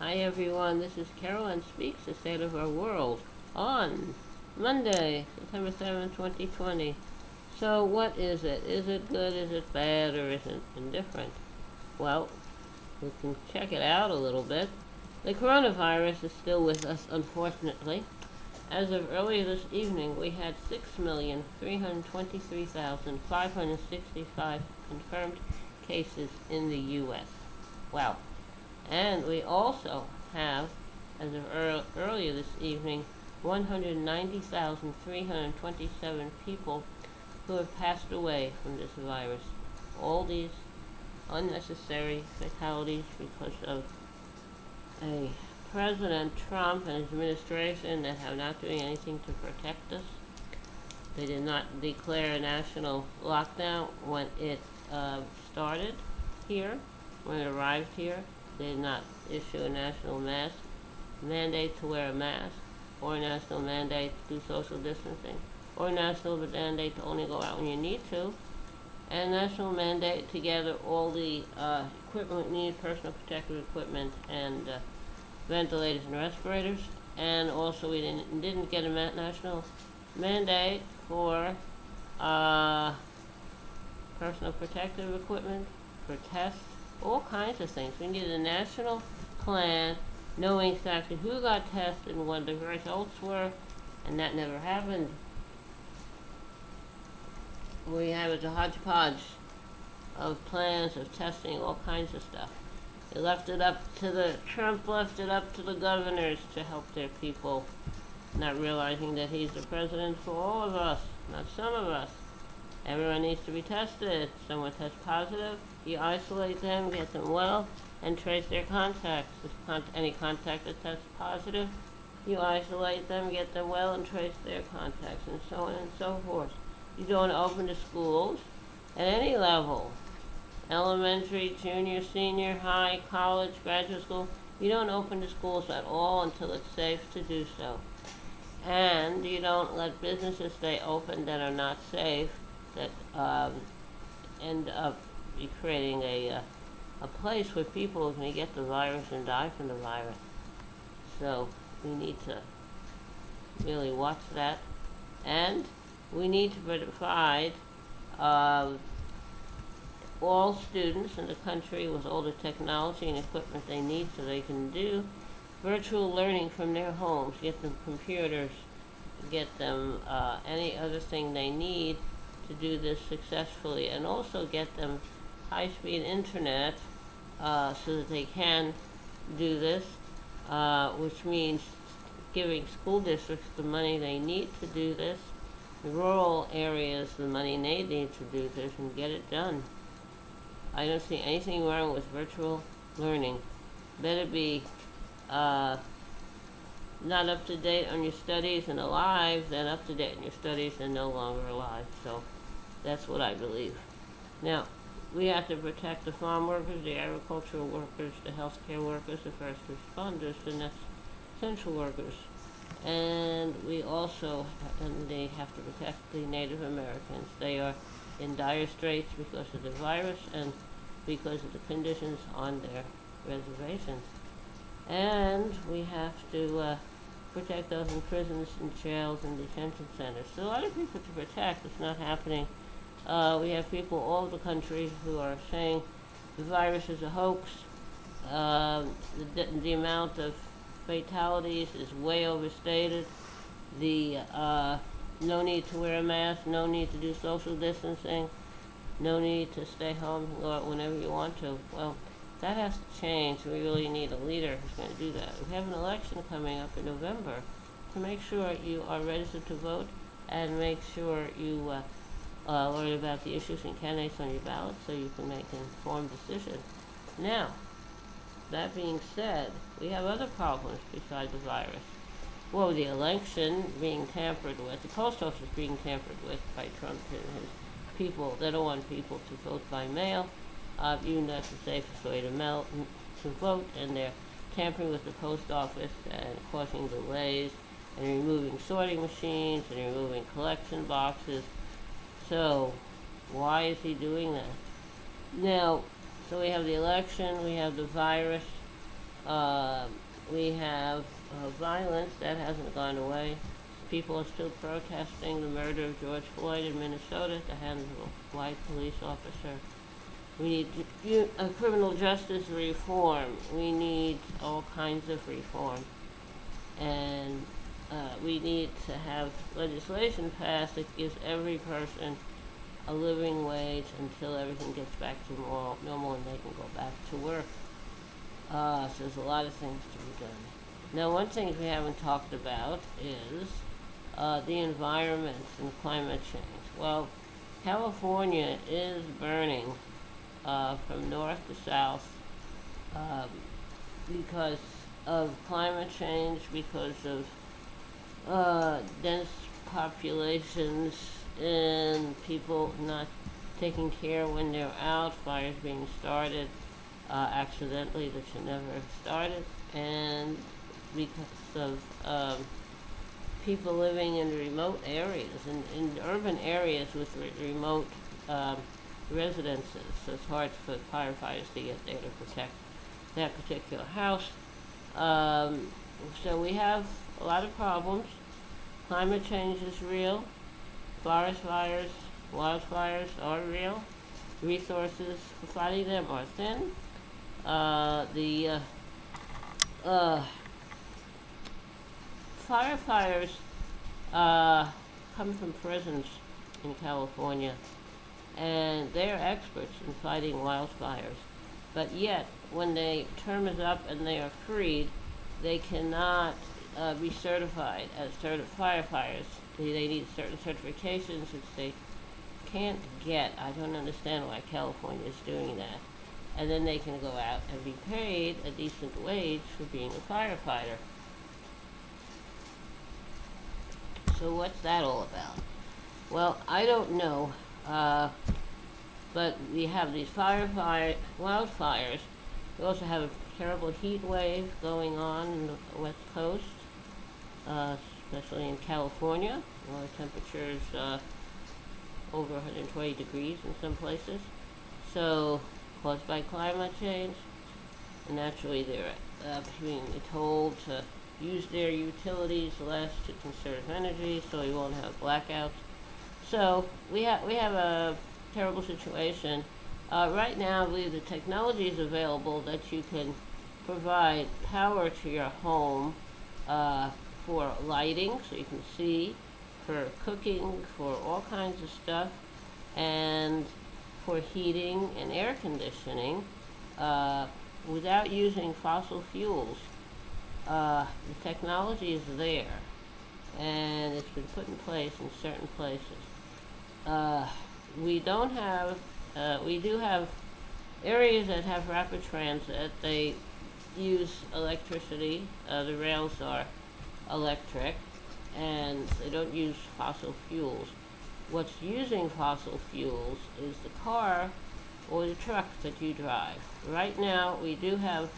Hi everyone, this is Carolyn Speaks, the state of our world, on Monday, September 7th, 2020. So what is it? Is it good, is it bad, or is it indifferent? Well, we can check it out a little bit. The coronavirus is still with us, unfortunately. As of earlier this evening, we had 6,323,565 confirmed cases in the U.S. Wow. And we also have, as of earlier this evening, 190,327 people who have passed away from this virus. All these unnecessary fatalities because of a President Trump and his administration that have not doing anything to protect us. They did not declare a national lockdown when it started here, when it arrived here. They did not issue a national mask mandate to wear a mask, or a national mandate to do social distancing, or a national mandate to only go out when you need to, and a national mandate to gather all the equipment we need, personal protective equipment, and ventilators and respirators. And also we didn't get a national mandate for personal protective equipment, for tests, all kinds of things. We needed a national plan knowing exactly who got tested and what the results were, and that never happened. We have a hodgepodge of plans of testing all kinds of stuff. Trump left it up to the governors to help their people, not realizing that he's the president for all of us, not some of us. Everyone needs to be tested. Someone tests positive, you isolate them, get them well, and trace their contacts. If any contact that tests positive, you isolate them, get them well, and trace their contacts, and so on and so forth. You don't open the schools at any level, elementary, junior, senior, high, college, graduate school. You don't open the schools at all until it's safe to do so. And you don't let businesses stay open that are not safe, that end up creating a place where people are going to get the virus and die from the virus. So we need to really watch that. And we need to provide all students in the country with all the technology and equipment they need so they can do virtual learning from their homes, get them computers, get them any other thing they need to do this successfully, and also get them high-speed internet so that they can do this, which means giving school districts the money they need to do this, the rural areas the money they need to do this, and get it done. I don't see anything wrong with virtual learning. Better be not up to date on your studies and alive than up to date on your studies and no longer alive. So that's what I believe. Now, we have to protect the farm workers, the agricultural workers, the healthcare workers, the first responders, the essential workers. And we also they have to protect the Native Americans. They are in dire straits because of the virus and because of the conditions on their reservations. And we have to protect those in prisons and jails and detention centers. So a lot of people to protect. It's not happening. We have people all over the country who are saying the virus is a hoax. The amount of fatalities is way overstated. The no need to wear a mask, no need to do social distancing, no need to stay home and go out whenever you want to. Well, that has to change. We really need a leader who's going to do that. We have an election coming up in November to make sure you are registered to vote and make sure you learn about the issues and candidates on your ballot so you can make an informed decision. Now, that being said, we have other problems besides the virus. Well, the election being tampered with, the post office being tampered with by Trump and his people. They don't want people to vote by mail, even though that's the safest way to vote, and they're tampering with the post office and causing delays and removing sorting machines and removing collection boxes. So, why is he doing that? Now, so we have the election, we have the virus, Uh, we have violence that hasn't gone away. People are still protesting the murder of George Floyd in Minnesota at the hands of a white police officer. We need criminal justice reform. We need all kinds of reform. And we need to have legislation passed that gives every person a living wage until everything gets back to normal and they can go back to work. So there's a lot of things to be done. Now, one thing we haven't talked about is the environment and climate change. Well, California is burning from north to south um, because of climate change, because of dense populations and people not taking care when they're out, fires being started accidentally that should never have started, and because of people living in remote areas, in urban areas with remote residences. So it's hard for firefighters to get there to protect that particular house. So we have a lot of problems. Climate change is real. Forest fires, wildfires are real. Resources for fighting them are thin. The firefighters come from prisons in California, and they're experts in fighting wildfires. But yet, when their term is up and they are freed, they cannot be certified as firefighters. They need certain certifications which they can't get. I don't understand why California is doing that. And then they can go out and be paid a decent wage for being a firefighter. So what's that all about? Well, I don't know. But we have these wildfires. We also have a terrible heat wave going on in the West Coast, especially in California, where temperatures over 120 degrees in some places. So, caused by climate change. And naturally, they're being told to use their utilities less to conserve energy, so we won't have blackouts. So we have a terrible situation. Right now, I believe the technology is available that you can provide power to your home for lighting, so you can see, for cooking, for all kinds of stuff, and for heating and air conditioning without using fossil fuels. The technology is there, and it's been put in place in certain places. We do have areas that have rapid transit. They use electricity. The rails are electric, and they don't use fossil fuels. What's using fossil fuels is the car or the truck that you drive. Right now, we do have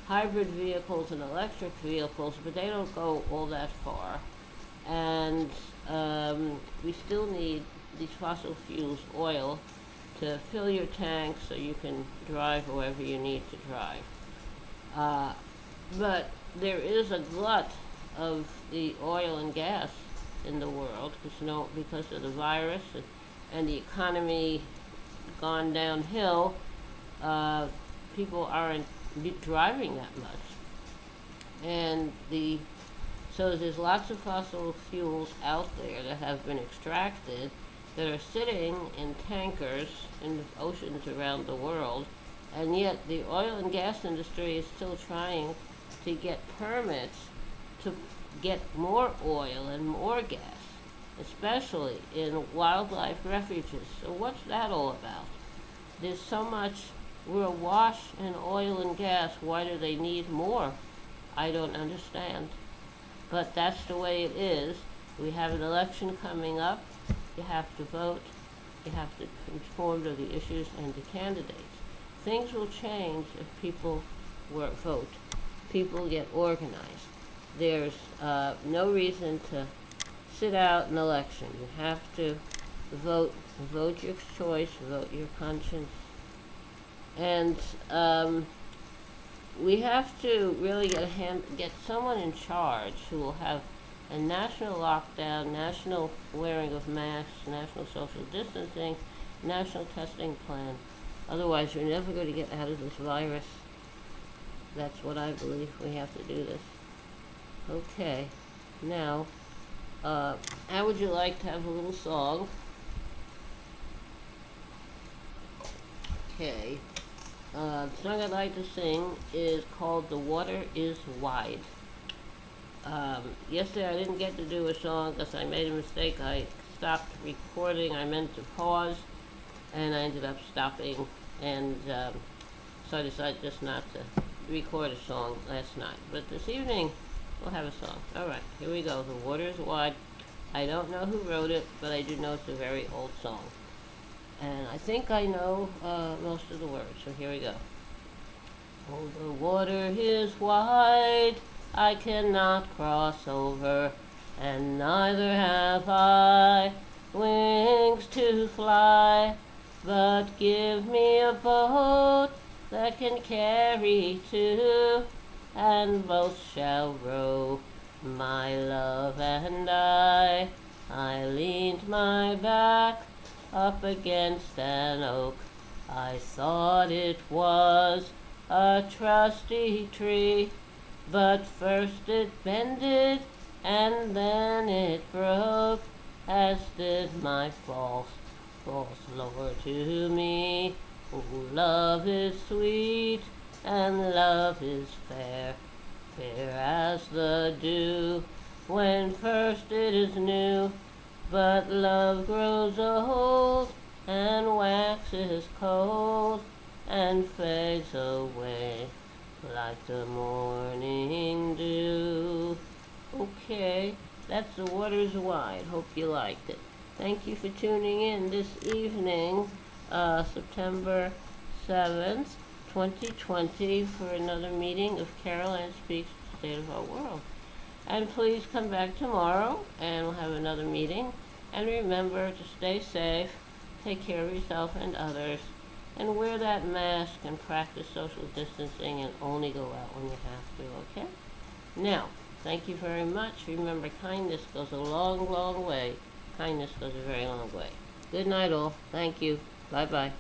hybrid vehicles and electric vehicles, but they don't go all that far. And we still need these fossil fuels, oil, to fill your tank so you can drive wherever you need to drive. But there is a glut of the oil and gas in the world because of the virus and the economy gone downhill. People aren't driving that much, and so there's lots of fossil fuels out there that have been extracted that are sitting in tankers in the oceans around the world, and yet the oil and gas industry is still trying to get permits to get more oil and more gas, especially in wildlife refuges. So what's that all about? There's so much, we're awash in oil and gas. Why do they need more? I don't understand. But that's the way it is. We have an election coming up. You have to vote. You have to be informed of the issues and the candidates. Things will change if people vote. People get organized. There's no reason to sit out an election. You have to vote your choice, vote your conscience. And we have to really get someone in charge who will have a national lockdown, national wearing of masks, national social distancing, national testing plan. Otherwise, we're never going to get out of this virus. That's what I believe. We have to do this. Okay. Now, how would you like to have a little song? Okay. The song I'd like to sing is called The Water is Wide. Yesterday I didn't get to do a song because I made a mistake. I stopped recording. I meant to pause, and I ended up stopping, and so I decided just not to record a song last night. But this evening, we'll have a song. All right, here we go. The Water is Wide. I don't know who wrote it, but I do know it's a very old song. And I think I know most of the words, so here we go. Oh, the water is wide, I cannot cross over, and neither have I wings to fly. But give me a boat that can carry two, and both shall row, my love and I. I leaned my back up against an oak. I thought it was a trusty tree, but first it bended and then it broke, as did my false Lord to me. Oh, love is sweet and love is fair, fair as the dew when first it is new. But love grows old and waxes cold and fades away like the morning dew. Okay, that's The Water's Wide. Hope you liked it. Thank you for tuning in this evening, September 7th, 2020, for another meeting of Carol Ann Speaks, State of Our World. And please come back tomorrow, and we'll have another meeting. And remember to stay safe, take care of yourself and others, and wear that mask and practice social distancing and only go out when you have to, okay? Now, thank you very much. Remember, kindness goes a long, long way. Kindness goes a very long way. Good night, all. Thank you. Bye-bye.